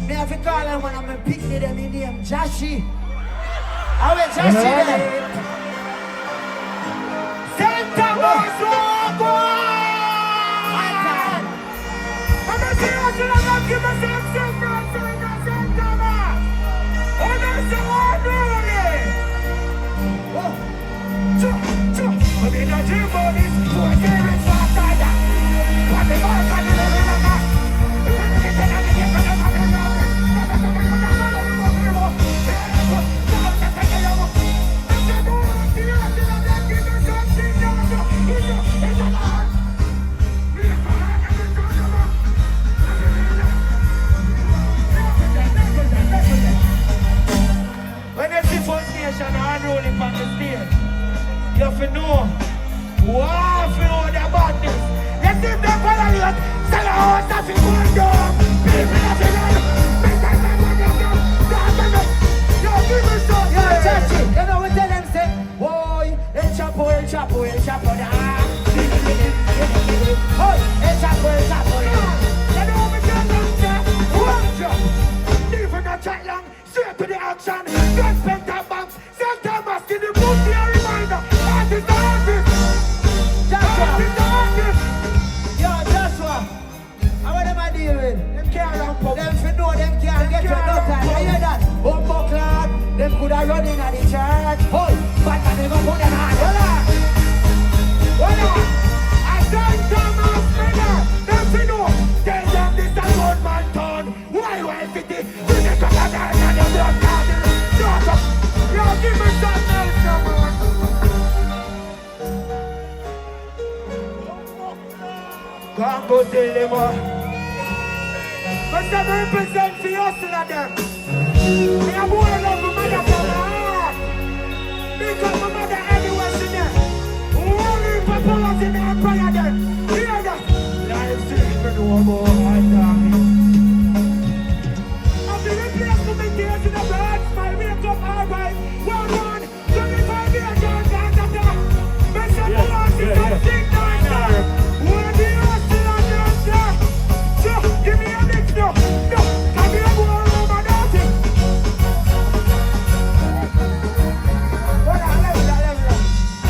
Me have to call him when I'm a picnic them in name Jahshii. I went Jahshii there. Santa Masogo! I'm a serious and I'm not giving myself some Santa Mas. Oh, that's the Unruly. I'm in a dream for this. I'm a serious faster. What the fuck can you do? When you see First Nation Unruly on the stage, you have to know, wow, you know the badness. You see them violate, sell a house of it going down. People have to run, make them yo, give me some. Yo, Jahshii, you know what tell them say, boy, El Chapo, da. Oh, El Chapo, da. You know what tell them say, one job. Even not chat long, straight to the action. Don't spend time banks, send time mask in the book, be a reminder. Artist, yo, Joshua, how are them I deal with? Them can't run pop. Them fi know them can't get your no time. You hear that? Popcaan, them coulda run in at the church. Hold, but I never put them hard. Hold on. I said Thomas Miller. Them fi know. Tell them this a road man town. Why city? We make up a dance and them blood clotting. Shut up. Yo, give me some else, come on. Can't go tell them all. Cause them represent for hustle of them. Me a boy love my mother from my heart. Because my mother everywhere she there. Only paparazzi in the empire them. Hear that? Life change me no more, I die. I'm the replace for me tears in the blood. My wake up alright. 25 years old, dance of them. Me say paparazzi something nice there. Give me a mix now. No, can be a boy over dancing. Hold on, level up.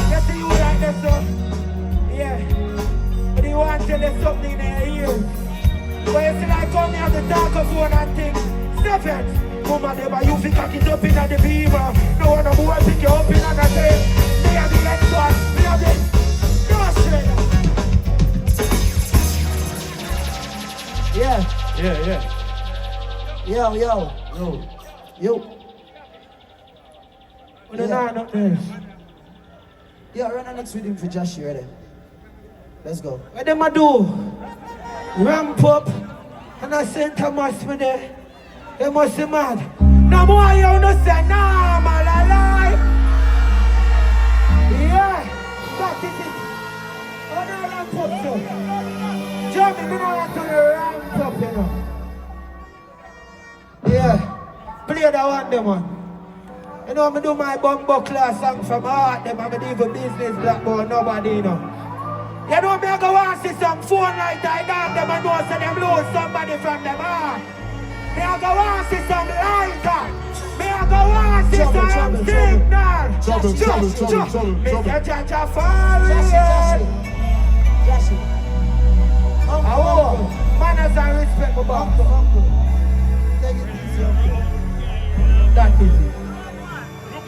You see you like this, so? Yeah. But you want to tell you something in your ears. But you see like come here to talk of one and things. Step it. Come on, never you fi cock it up in the beamer. No one a boy pick you up in the tail. Me a the next one. Me a the... Yeah. Yo. Yeah, run the next with him for Jahshii, ready? Let's go. What them a do? Ramp up and I send Thomas me there. They must be mad. No more you no say normal alive. Yeah, that is it. Oh no, ramp up so. Jamie, me know how to ramp up, you know. Yeah, play that one, them man. You know, I do my bumbo class song from heart, them I'm a evil business black boy, nobody, you know. You know, me go and see some phone light I down them and know say them lose somebody from them heart. Me go and see some lighter. Me go and see some signal. Mr. Jaja fall Jahshii. Oh, manners and respect for uncle. Take it easy, uncle. That is it.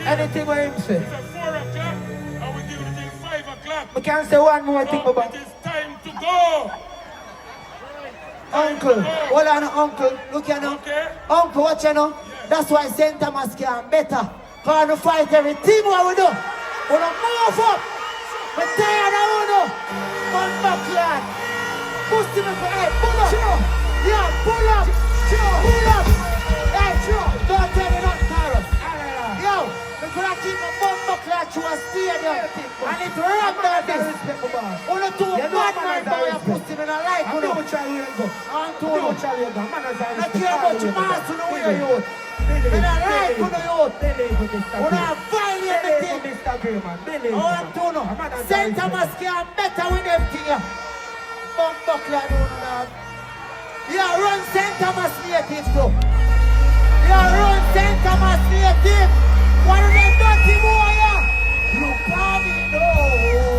Anything what him say? It's 4 o'clock and we give it till 5 o'clock. We can't say one more thing about it. It is time to go. Uncle, hold on, uncle. Look here now. Okay. Uncle, watch you now. Yes. That's why St. Thomas can better. Cause we fight every team what we do. We don't move up. We're tired of we do. Popcaan. Boost him for hey, pull up. Sure. Yeah, pull up. Sure. Pull up. Hey, sure. Don't tell me nothing, Taros. Yo, we could have keep a Popcaan to a stadium. And it's right there this. Only two bad man that we have put him in a life. I don't try to go. I don't try to go. I care about you, man, to know where you're. In a life to the youth. We don't violate everything. Oh, I'm doing no. St. Thomas can better with everything. Popcaan don't have. Yeah, run St. Thomas native too. are run St. Thomas native. One of them dirty boy, yeah. Look at me, no.